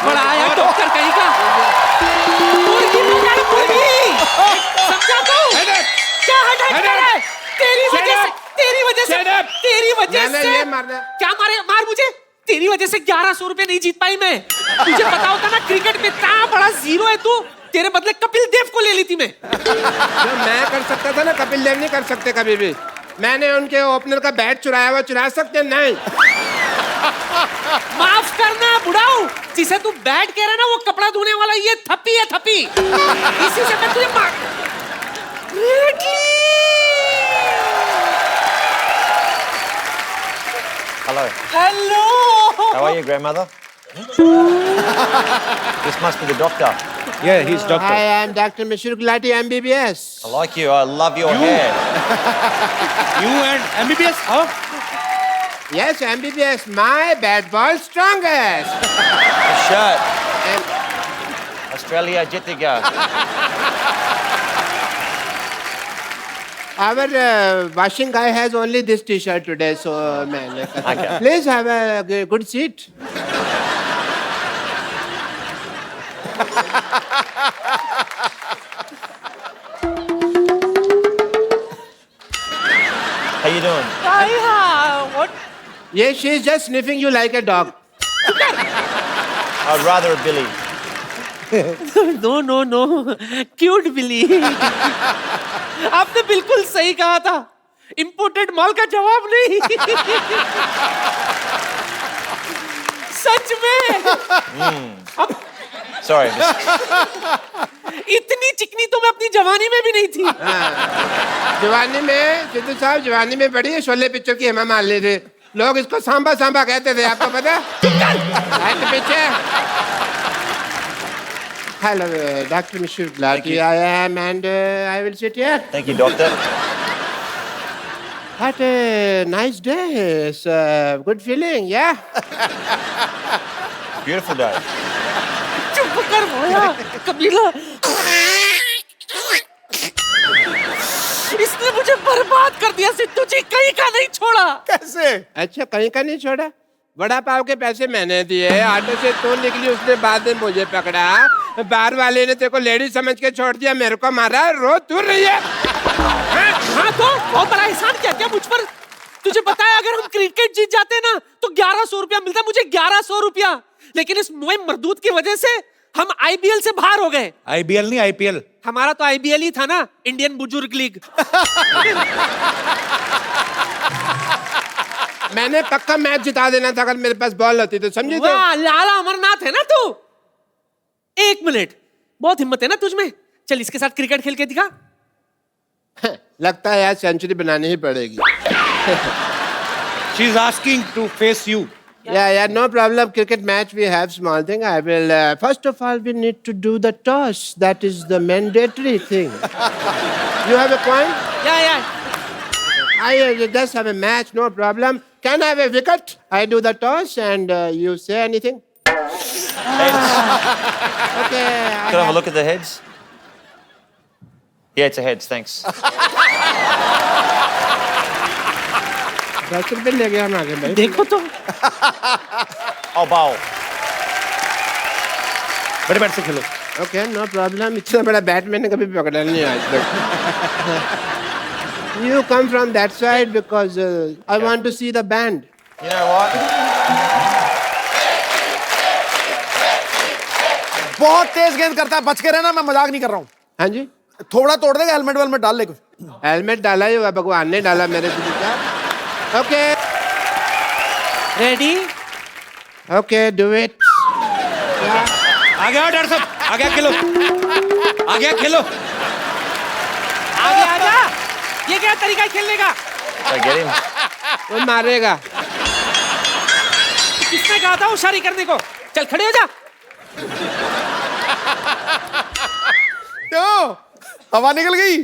बड़ा आया डॉक्टर कहीं का। मुर्गी बन जाए मुर्गी। समझा तू? क्या हेडेक है? तेरी वजह से क्या मार मुझे। तेरी वजह से 1100 रुपए नहीं जीत पाई मैं। तुझे पता होता ना क्रिकेट में इतना बड़ा जीरो है तू, तेरे बदले कपिल देव को ले लेती मैं। जो मैं कर सकता था ना कपिल देव नहीं कर सकते कभी भी। मैंने उनके ओपनर का बैट चुराया हुआ, चुरा सकते नहीं। माफ करना बुढ़ाऊ, जिसे तू बैट कह रहा है ना वो कपड़ा धोने वाला ये थप्पी है थप्पी। इसी से मैं तुझे मार। Hello. Hello. How are you, grandmother? This must be the doctor. Yeah, he's doctor. I am Dr. Mishra Gulati, MBBS. I like you. I love your hair. You and MBBS? Huh? Yes, MBBS, my bad boy strongest. The shirt. Australia Jitiga. Our washing guy has only this T-shirt today, so man, Okay. please have a good seat. How you doing? What? Yes, she's just sniffing you like a dog. I'd rather a Billy. No cute Billy. आपने बिल्कुल सही कहा था, imported माल का जवाब नहीं। सच में। Sorry. इतनी चिकनी तो मैं अपनी जवानी में भी नहीं थी। जवानी में सिद्धू साहब जवानी में बड़ी शोले पिक्चर की हेमा मालिनी थे। लोग इसको सांबा सांबा कहते थे, आपको पता? पीछे। Hello, Dr. Mishra Gulati. I am, and I will sit here. Thank you, doctor. What a nice day. It's a good feeling, yeah? Beautiful day. चुप कर भैया, कबीला। इसने मुझे बर्बाद कर दिया सिद्धू जी, कहीं का नहीं छोड़ा। कैसे? अच्छा, कहीं का नहीं छोड़ा? बड़ा पाव के पैसे मैंने दिए, ऑटो से तू निकली, उसने बाद में मुझे पकड़ा, बार वाले ने तेरे को लेडी समझ के छोड़ दिया, मेरे को मारा, रोज दूर रही है। हाँ तो बहुत बड़ा एहसान किया क्या मुझ पर? तुझे पता है अगर हम क्रिकेट जीत जाते ना तो 1100 रुपया मिलता, मुझे 1100 रुपया। लेकिन इस मोए मरदूत की वजह से हम आईबीएल से बाहर हो गए। IBL नहीं IPL. हमारा तो आईबीएल ही था ना, इंडियन बुजुर्ग लीग। मैंने पक्का मैच जिता देना था अगर मेरे पास बॉल होती तो, समझी? तो वाह, लाला अमरनाथ है ना तू। 1 मिनट, बहुत हिम्मत है ना तुझ में। चल इसके साथ क्रिकेट खेल के दिखा। लगता है यार सेंचुरी बनानी ही पड़ेगी। She's asking to face you. Yeah, no problem. Cricket match, we have small thing. I will, first of all, we need to do the toss. That is the mandatory thing. You have a point? Yeah. I just have a match, no problem. Can I have a wicket? I do the toss and you say anything? Heads. Okay. Can I have a look at the heads? Yeah, it's a heads, thanks. 10 रुपए ले गया हम आगे भाई। देखो तो। I'll bowl. बड़े bat से खेलो. Okay, no problem. इतना बड़ा बैट मैंने कभी पकड़ा नहीं आज तक। You come from that side because I want to see the band. You know what? बहुत तेज गेंद करता है, बच के रहना, मैं मजाक नहीं कर रहा हूँ। हाँ जी? थोड़ा तोड़ देगा, हेलमेट वेलमेट डाल ले कुछ। हेलमेट डाला ही हुआ, भगवान ने डाला मेरे दिल का। Okay. Ready? Okay, do it. आ गया डॉक्टर साहब, आ गया खेलो, आ गया खेलो। आगे आजा। ये क्या तरीका है खेलने का? Did I get him? वो मारेगा। किसने कहा था होशियारी करने को? चल खड़े हो जा। क्यों? हवा निकल गई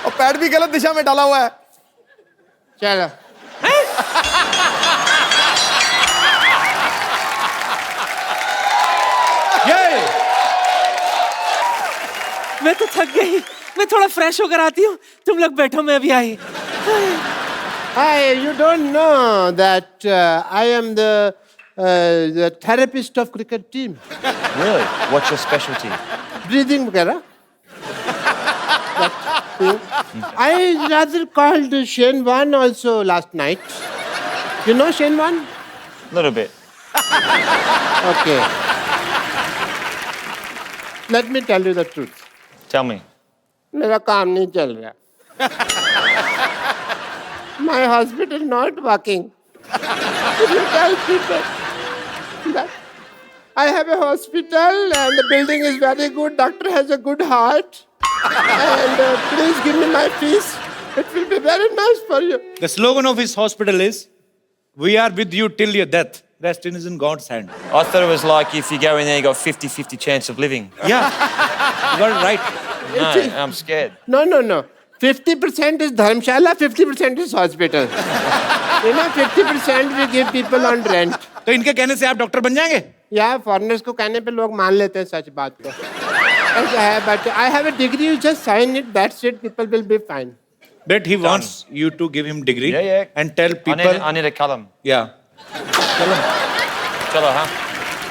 और पैड भी गलत दिशा में डाला हुआ है। चलो। ये मैं तो थक गई, मैं थोड़ा फ्रेश होकर आती हूँ, तुम लोग बैठो, मैं अभी आई। Hi, you don't know that I am the the therapist of cricket team. Really? What's your specialty? Breathing वगैरह. I rather called Shane Warne also last night. You know Shane Warne? Little bit. Okay. Let me tell you the truth. Tell me. मेरा काम नहीं चल रहा. My hospital not working. You tell people that I have a hospital and the building is very good. Doctor has a good heart. And please give me my fees. It will be very nice for you. The slogan of his hospital is, "We are with you till your death. Rest is in God's hand." I thought it was like if you go in there, you got 50-50 chance of living. Yeah, you got it right. No, I'm scared. No. 50% is Dharamshala, 50% is hospital. You know, 50% we give people on rent. तो इनके कहने से आप doctor बन जाएंगे? Yeah, foreigners को कहने पे लोग मान लेते हैं सच बात को. ऐसा है, but I have a degree, you just sign it, that's it, people will be fine. But he wants you to give him degree Yeah. and tell people. I need a column. Yeah. Chalo, huh?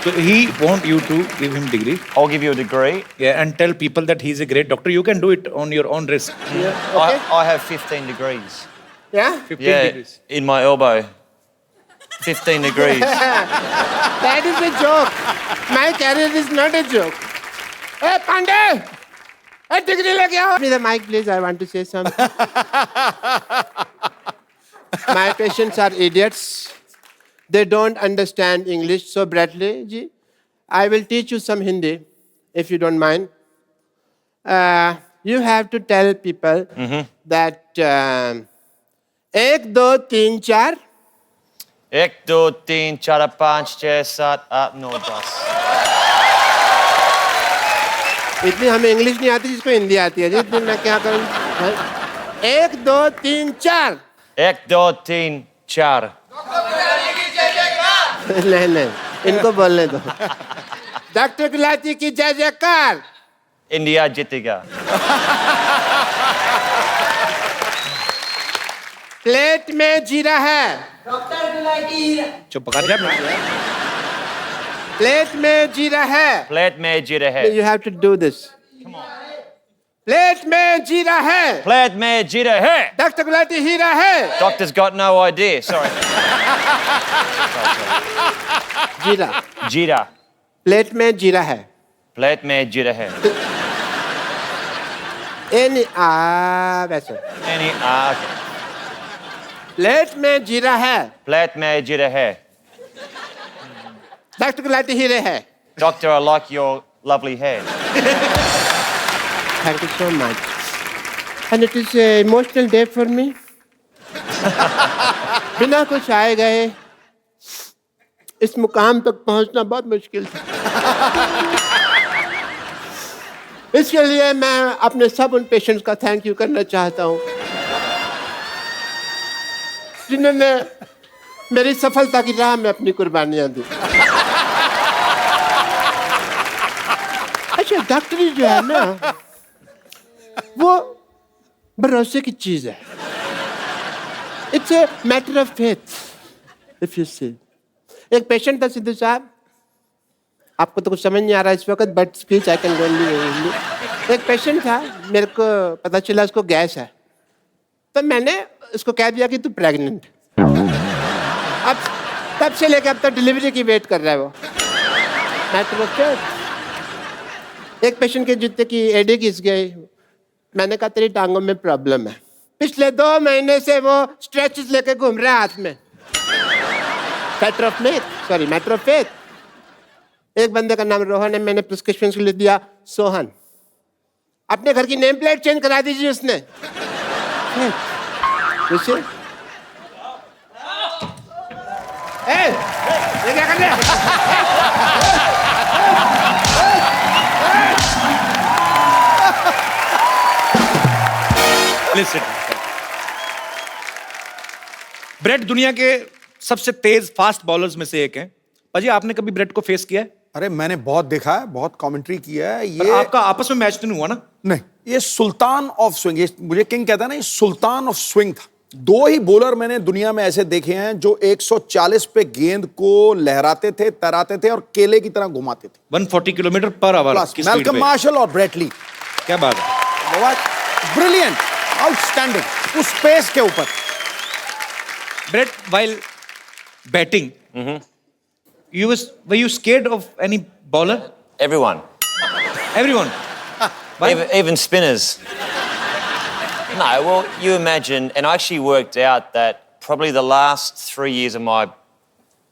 So he want you to give him degree. I'll give you a degree. Yeah, and tell people that he's a great doctor. You can do it on your own risk. Okay? I have 15 degrees. Yeah? 15 degrees. In my elbow. 15 degrees. That is a joke. My career is not a joke. Hey, Pandey! Hey, degree लेके आओ. Give me the mic, please. I want to say something. My patients are idiots. They don't understand English. So, Bradley ji, I will teach you some Hindi, if you don't mind. You have to tell people that 1, 2, 3, 4. 1, 2, 3, 4, 5, 6, 7, 8, 9, 10. इतनी हमें English नहीं आती जिसको हिंदी आती है. जितनी मैं क्या करूं? 1, 2, 3, 4. 1, 2, 3, 4. नहीं, इनको बोलने दो. डॉक्टर गुलाटी की जय जयकार. India जीतेगा. प्लेट में जीरा है. चुप कर जा. प्लेट में जीरा है. Plate में जीरा है. You have to do this. Plate में जीरा है. Plate में जीरा है. डॉक्टर गुलाटी हीरा है. Doctor's got no idea. Sorry. जीरा. Jeera. प्लेट में जीरा है. Plate में जीरा है. वैसे. Any प्लेट में जीरा है. Plate में जीरा है. डॉक्टर गुलाटी हीरे है. Doctor, I like your lovely hair. Thank you so much. And it is an emotional day for me. बिना कुछ आए गए इस मुकाम तक पहुंचना बहुत मुश्किल था. इसके लिए मैं अपने सब उन पेशेंट्स का थैंक यू करना चाहता हूं जिन्होंने मेरी सफलता की राह में अपनी कुर्बानियां दी. अच्छा, डॉक्टरी जो है ना वो भरोसे की चीज है. It's a matter of faith. If you see, एक पेशेंट था सिद्धू साहब, आपको तो कुछ समझ नहीं आ रहा इस वक्त, but speech I can only. एक पेशेंट था, मेरे को पता चला उसको गैस है, तो मैंने उसको कह दिया कि तू प्रेग्नेंट. अब तब से लेकर अब तक डिलीवरी की वेट कर रहा है वो. Matter of faith. एक पेशेंट के जूते की एडी घिस गई. मैंने कहा तेरी टांगों में प्रॉब्लम है. पिछले 2 महीने से वो स्ट्रेचेस लेके घूम रहा है हाथ में. Matter of faith. एक बंदे का नाम रोहन है, मैंने प्रिस्क्रिप्शन के लिए दिया सोहन. अपने घर की नेम प्लेट चेंज करा दीजिए उसने. ये क्या कर रहे हैं? Listen. ब्रेट दुनिया के सबसे तेज फास्ट बॉलर्स में से एक है. पाजी, आपने कभी ब्रेट को फेस किया है? अरे मैंने बहुत देखा है, बहुत कमेंट्री किया है. पर ये आपका आपस में मैच तो नहीं हुआ ना? नहीं, ये सुल्तान ऑफ स्विंग, ये मुझे किंग कहता है ना, ये सुल्तान ऑफ स्विंग था. दो ही बॉलर मैंने दुनिया में ऐसे देखे हैं जो 140 पे गेंद को लहराते थे, तैराते थे और केले की तरह घुमाते थे। 140 किलोमीटर पर आवर की स्पीड मैल्कम पे। मार्शल और ब्रेट ली। क्या बात है। ब्रिलियंट, आउटस्टैंडिंग उस पेस के ऊपर। Brett, while batting, were you scared of any bowler? Everyone. Everyone. Why? Even spinners. No, well, you imagine, and I actually worked out that probably the last 3 years of my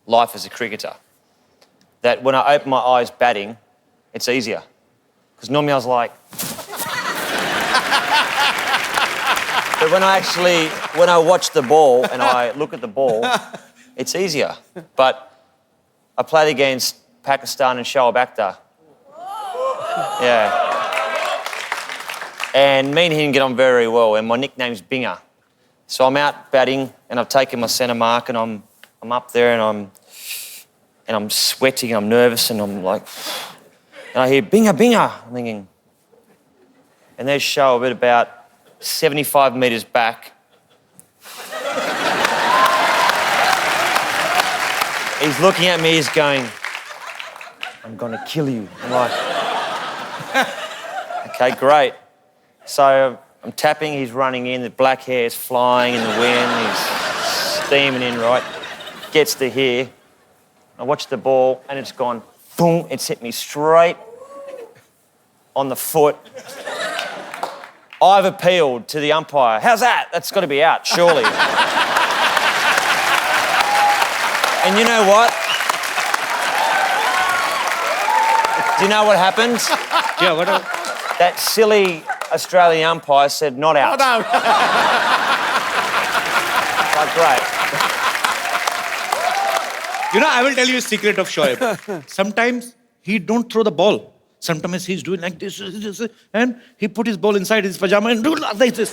life as a cricketer, that when I open my eyes batting, it's easier. Because normally I was like... But when I watch the ball and I look at the ball, it's easier. But I played against Pakistan and Shoaib Akhtar. Yeah. And me and him get on very well, and my nickname's Binger. So I'm out batting, and I've taken my centre mark, and I'm up there, and I'm sweating, and I'm nervous, and I'm like, and I hear Binger, Binger. I'm thinking, and there's Shoaib at about 75 metres back. He's looking at me, he's going, I'm gonna kill you. I'm like, okay, great. So I'm tapping, he's running in, the black hair is flying in the wind, he's steaming in, right? Gets to here. I watch the ball and it's gone, boom, it's hit me straight on the foot. I've appealed to the umpire. How's that? That's got to be out, surely. And you know what? Do you know what happened? Yeah, what? That silly Australian umpire said not out. Not out. Like, great. You know, I will tell you a secret of Shoaib. Sometimes he don't throw the ball. Sometimes he's doing like this, and he put his ball inside his pajama and do like this.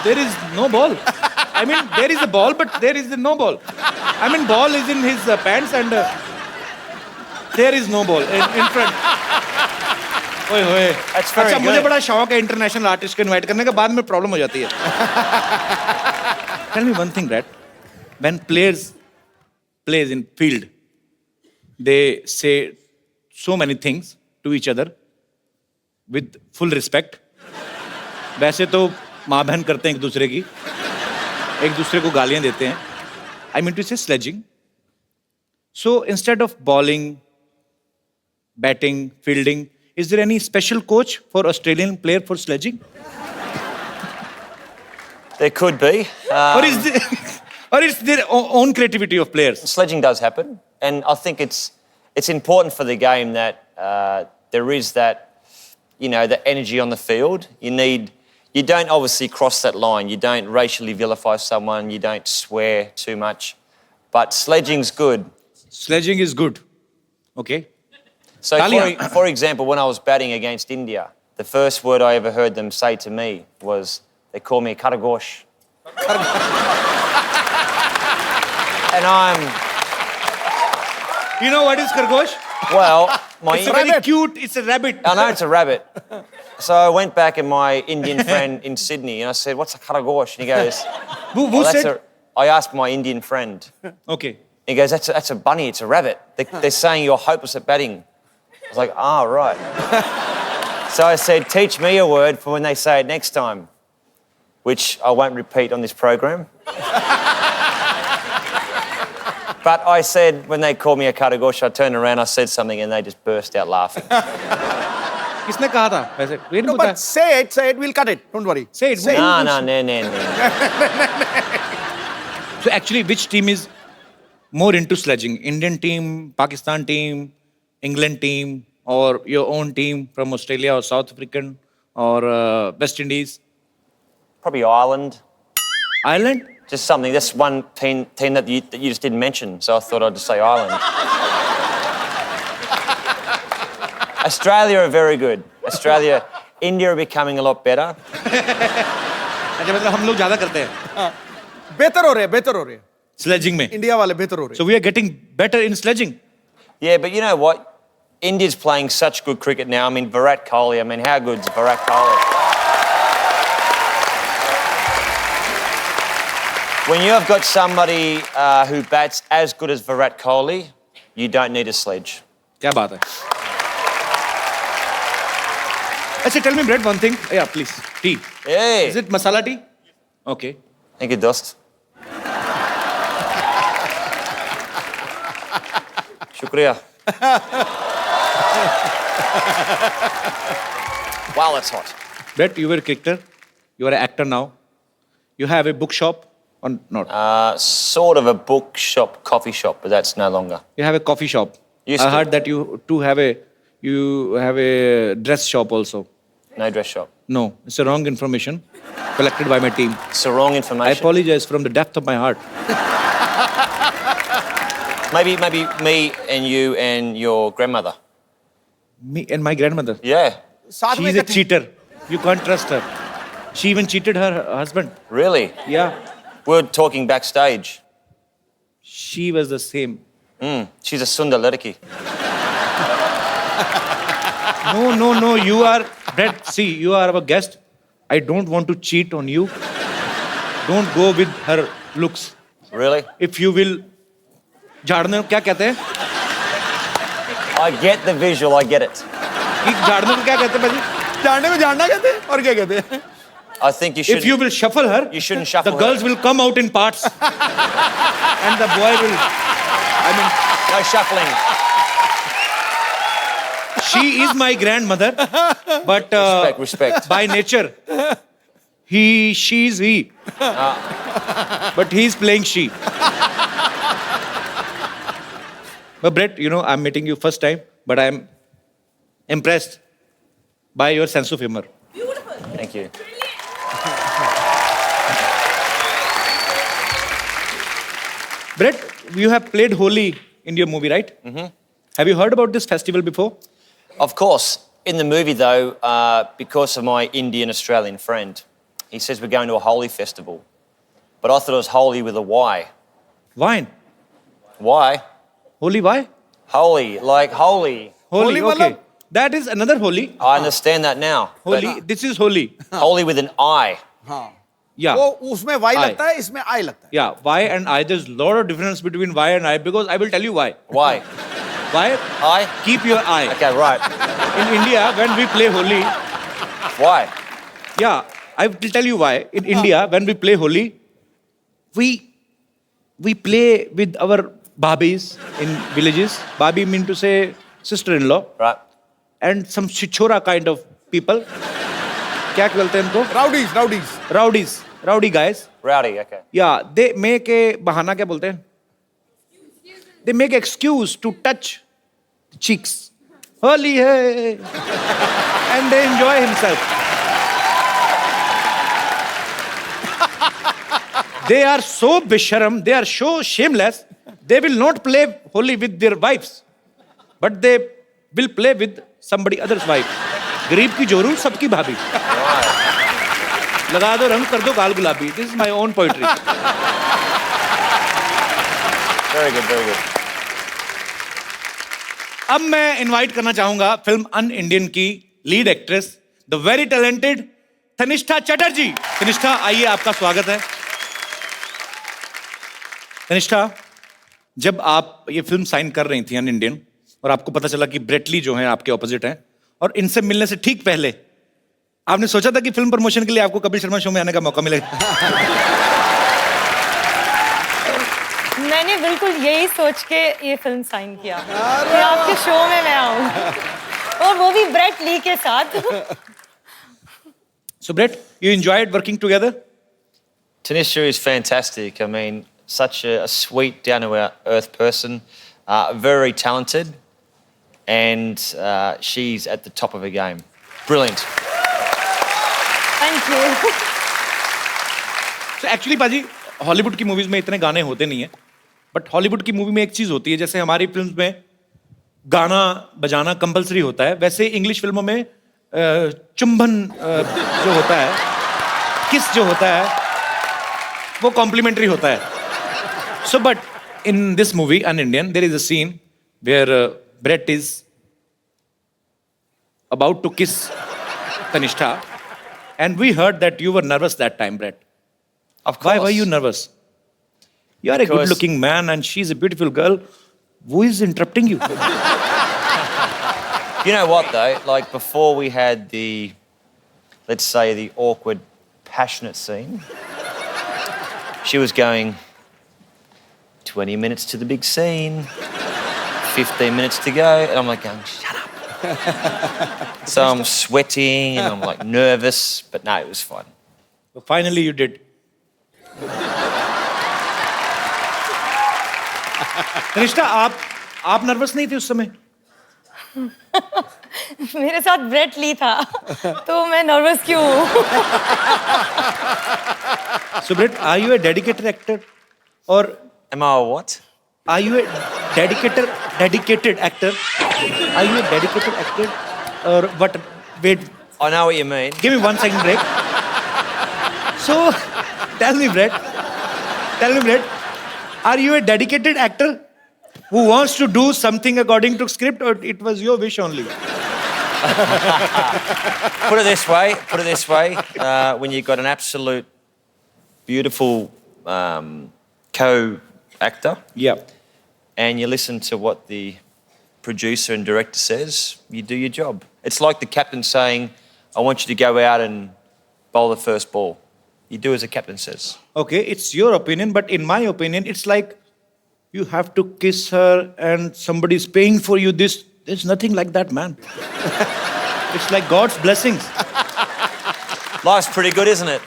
There is no ball. I mean, there is a ball, but there is no ball. I mean, ball is in his pants and there is no ball in front. ओए होए। That's very अच्छा, मुझे good. बड़ा शौक है international artist को invite करने का, बाद में प्रॉब्लम हो जाती है। Tell me one thing, Brett. When players plays in field, they say so many things to each other with full respect. वैसे तो माँ बहन करते हैं एक दूसरे की, एक दूसरे को गालियां देते हैं. I mean to say sledging. So instead of bowling, batting, fielding, is there any special coach for Australian player for sledging? There could be. Or is there, or it's their own creativity of players? Sledging does happen, and I think it's important for the game that there is that, you know, the energy on the field. You don't obviously cross that line. You don't racially vilify someone. You don't swear too much. But sledging's good. Sledging is good. Okay. So, Talia. for example, when I was batting against India, the first word I ever heard them say to me was, they call me Karagosh. And I'm... You know what is Khargosh? Well, my... It's a very cute, it's a rabbit. I know it's a rabbit. So I went back and my Indian friend in Sydney and I said, what's a Karagosh? And he goes... Who "Oh, said? I asked my Indian friend. Okay. He goes, that's a bunny, it's a rabbit. They're saying you're hopeless at batting. I was like, right. So I said, teach me a word for when they say it next time, which I won't repeat on this program. But I said, when they called me a Karagosh, I turned around, I said something, and they just burst out laughing. किसने कहा था वैसे? Wait, No, but say it, we'll cut it. Don't worry. Say it. No. So actually, which team is more into sledging? Indian team, Pakistan team, England team, or your own team from Australia or South African or West Indies? Probably Ireland. Ireland? Just something. That's one team that you just didn't mention, so I thought I'd just say Ireland. Australia are very good. Australia, India are becoming a lot better. अच्छा मतलब हम लोग ज़्यादा करते हैं बेहतर हो रहे हैं sledging में. इंडिया वाले बेहतर हो रहे हैं So we are getting better in sledging. Yeah, but you know what? India's playing such good cricket now. I mean, Virat Kohli. I mean, how good's Virat Kohli? When you have got somebody who bats as good as Virat Kohli, you don't need a sledge. क्या बात है? अच्छा, tell me, Brett, one thing. Yeah, please. Tea. Hey. Is it masala tea? Okay. Thank you, Dost. Shukriya. Wow, that's hot. Brett, you were a cricketer. You are an actor now. You have a bookshop or not? Sort of a bookshop, coffee shop, but that's no longer. You have a coffee shop. Used I to. heard that you have a dress shop also. No dress shop. No, it's a wrong information collected by my team. It's the wrong I information. apologize from the depth of my heart. Maybe me and you and your grandmother. Me and my grandmother. Yeah. साथ में She's a cheater. You can't trust her. She even cheated her husband. Really? Yeah. We were talking backstage. She was the same. She's a Sundar Ladaki. No. You are, Brett, see, you are our guest. I don't want to cheat on you. Don't go with her looks. Really? If you will, झाड़ने क्या कहते हैं? I get the visual, I get it. कि झाड़ने को क्या कहते हैं भाजी? जानने में जानना कहते हैं और क्या कहते हैं? I think you should. If you will shuffle her, You shouldn't shuffle the girls her. will come out in parts. And the boy will, I mean, No shuffling. she is my grandmother, but Respect. by nature, she is he. But he is playing she. But Brett, you know, I'm meeting you first time, but I'm impressed by your sense of humor. Thank you. Brett, you have played Holi in your movie, right? Mm-hmm. Have you heard about this festival before? Of course. In the movie, though, because of my Indian Australian friend, he says we're going to a Holi festival. But I thought it was Holi with a Y. Wine. Why? Holi, why? Holy, like holy. Holy, Holi okay. matlab? That is another Holi. I understand that now. but Holi, this is Holi. Holy with an I. हाँ. Yeah. वो उसमें Y I. लगता है, इसमें आई लगता है. Yeah, Y and I, there's a lot of difference between Y and I because I will tell you why. Why? Why? I? Keep your eye. Okay, right. In India, when we play Holi, Why? yeah, I will tell you why. In India, when we play Holi, we play with our babis in villages. Babi mean to say sister-in-law. Right. And some chichora kind of people. क्या बोलते हैं इनको? Rowdies. Rowdy guys. Rowdy, okay. Yeah, they make a bahana क्या बोलते हैं? They make excuse to touch cheeks. Holi hai. And they enjoy himself. They are so bisharam, they are so shameless, they will not play Holi with their wives. But they will play with somebody else's wife. गरीब की जोरू सबकी भाभी. लगा दो रंग कर दो गाल गुलाबी. This is my own poetry. Very good, very good. अब मैं इनवाइट करना चाहूंगा फिल्म अन इंडियन की lead actress the very talented Tanishtha Chatterjee. Tanishtha आइए, आपका स्वागत है. तनिष्ठा, जब आप ये फिल्म साइन कर रही थी अन इंडियन और आपको पता चला कि ब्रेटली जो है आपके ऑपोजिट हैं और इनसे मिलने से ठीक पहले आपने सोचा था कि फिल्म प्रमोशन के लिए आपको कपिल शर्मा शो में आने का मौका मिलेगा? मैंने बिल्कुल यही सोच के ये फिल्म साइन किया कि आपके शो में मैं आऊं और वो भी ब्रेट ली के साथ. So Brett, you enjoyed working together? Tanisha is fantastic. I mean, such a sweet, down-to-earth person, very talented, and she's at the top of her game. Brilliant. Thank you. So actually पाजी, Hollywood की movies में इतने गाने होते नहीं है, but Hollywood की movie में एक चीज होती है, जैसे हमारी फिल्म्स में गाना बजाना कंपलसरी होता है, वैसे इंग्लिश फिल्मों में चुंबन जो होता है, किस जो होता है, वो कॉम्प्लीमेंट्री होता है. So but in this movie UnIndian there is a scene where Brett is about to kiss Tannishtha, and we heard that you were nervous that time, Brett. Of course. Why were you nervous? You are a Because- good-looking man, and she's a beautiful girl. Who is interrupting you? You know what, though? Like, before we had the, let's say, the awkward, passionate scene, she was going 20 minutes to the big scene, 15 minutes to go, and I'm like going, shut up. So I'm sweating and I'm like nervous, but no, it was fun. So finally, you did. Tanishtha, आप nervous नहीं थे उस समय? मेरे साथ Brett Lee था तो मैं नर्वस क्यों हूँ? So Brett, are you a dedicated actor, or Am I a what? are you a dedicated actor? Are you a dedicated actor, or what? Wait, I know what you mean. give me 1 second break. So, tell me, Brett, are you a dedicated actor who wants to do something according to script, or it was your wish only? Put it this way, when you've got an absolute beautiful co-actor Yeah. and you listen to what the producer and director says, you do your job. It's like the captain saying, I want you to go out and bowl the first ball. You do as the captain says. Okay, it's your opinion, but in my opinion, it's like you have to kiss her and somebody's paying for you this. There's nothing like that, man. It's like God's blessings. Life's pretty good, isn't it?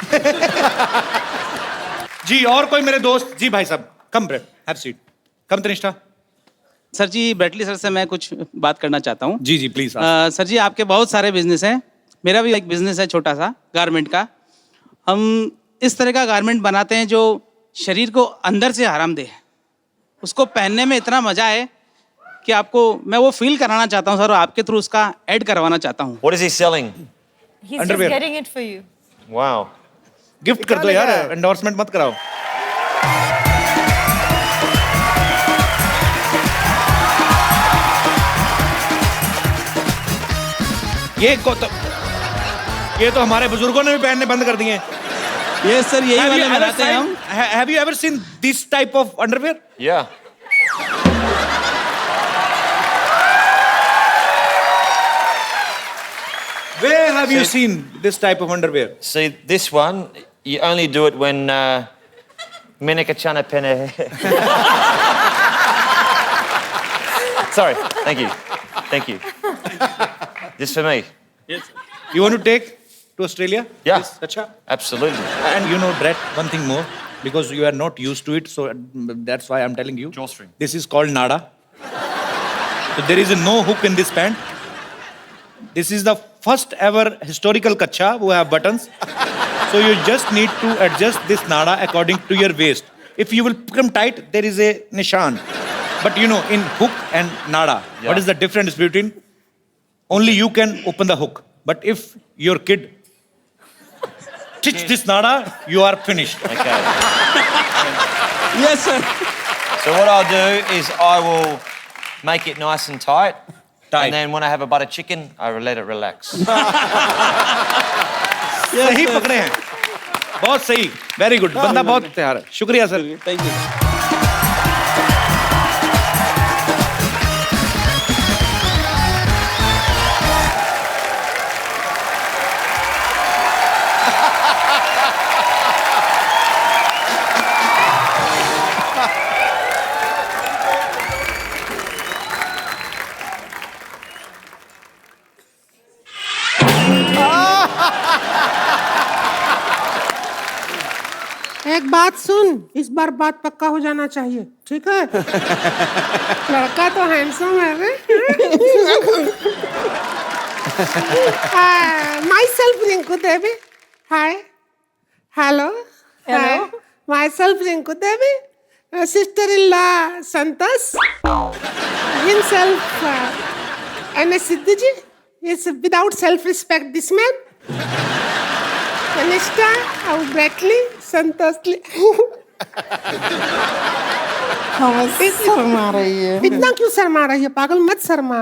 जी और कोई मेरे दोस्त जी भाई साहब come Brad have seat come Tanishtha sir ji Bradley sir से मैं कुछ बात करना चाहता हूँ जी जी प्लीज सर जी आपके बहुत सारे बिजनेस हैं मेरा भी एक बिजनेस है छोटा सा गारमेंट का हम इस तरह का गारमेंट बनाते हैं जो शरीर को अंदर से आराम दे उसको पहनने में इतना मजा है कि आपको मैं वो फील कराना चाहता हूँ सर और आपके थ्रू उसका ऐड करवाना चाहता हूँ What is he selling? He's just Underwear. getting it for you. Wow. Gift कर दो यार एंडोर्समेंट मत कराओ ये तो हमारे बुजुर्गों ने भी पहनने बंद कर दिए ये सर यही वाले बनाते हैं हम Have you ever seen this type of underwear? Yeah. Where have you seen this type of underwear? See, this one, you only do it when Menika Chana Pene. Sorry, thank you. This for me. You want to take to Australia? Yeah. This, Acha? Absolutely. And you know, Brett, one thing more, because you are not used to it, so that's why I'm telling you. Drawstring. This is called nada. So there is no hook in this pant. This is the first ever historical kacha who have buttons. So you just need to adjust this nada according to your waist. If you will become tight, there is a nishan. But you know, in hook and nada, Yeah. what is the difference between? Only you can open the hook. But if your kid stitch this nada, you are finished. Okay. Yes sir So what I'll do is I will make it nice and tight. Tight. And then when I have a butter chicken, I will let it relax. सही पकड़े हैं बहुत सही very good बंदा बहुत तैयार है शुक्रिया सर थैंक यू एक बात सुन इस बार बात पक्का हो जाना चाहिए ठीक है लड़का तो हैंडसम है रे myself Rinku Devi hi hello Hello. Myself Rinku Devi sister in law Santosh himself N S Sidhu ji is without self respect this man Kanishka, how Bradley, Santosly. शर्मा रही है इतना क्यों शर्मा रही है पागल मत शर्मा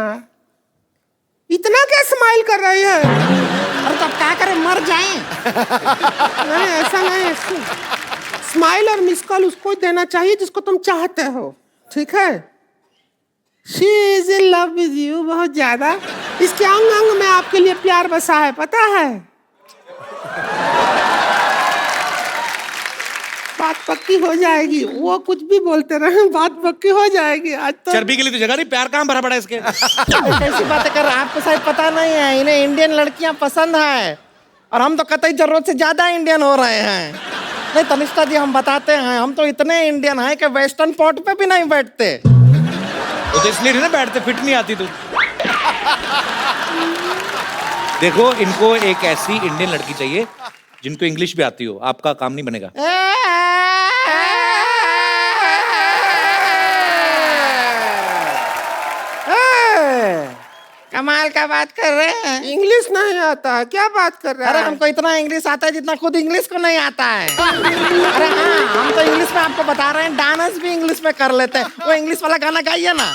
इतना क्या स्माइल कर रही है और तब क्या करें मर जाएं नहीं ऐसा नहीं स्माइल और मिस कॉल उसको देना चाहिए जिसको तुम चाहते हो, ठीक है? She is in love with you बहुत ज्यादा। इसके अंग अंग में आपके लिए प्यार बसा है, पता है? बात पक्की हो जाएगी, वो कुछ भी बोलते रहे, बात पक्की हो जाएगी। आज तो चर्बी के लिए तो जगह नहीं, प्यार कहाँ भरा पड़ा है इसके? कैसी बातें कर रहे हैं? आपको शायद पता नहीं है, इन्हें इंडियन लड़कियां पसंद है और हम तो कतई जरूरत से ज्यादा इंडियन हो रहे हैं। नहीं तनिष्ठा जी, हम बताते हैं, हम तो इतने इंडियन हैं कि वेस्टर्न पोर्ट पे भी नहीं बैठते। वो तो इसलिए नहीं ना बैठते, फिट नहीं आती तू। देखो, इनको एक ऐसी इंडियन लड़की चाहिए जिनको इंग्लिश भी आती हो, आपका काम नहीं बनेगा। कमाल का बात कर रहे हैं। इंग्लिश नहीं आता है, क्या बात कर रहे अरे हैं? हमको इतना इंग्लिश आता है जितना खुद इंग्लिश को नहीं आता है। अरे हाँ, हम तो इंग्लिश में आपको बता रहे हैं, डांस भी इंग्लिश में कर लेते हैं। वो इंग्लिश वाला गाना गाइए ना।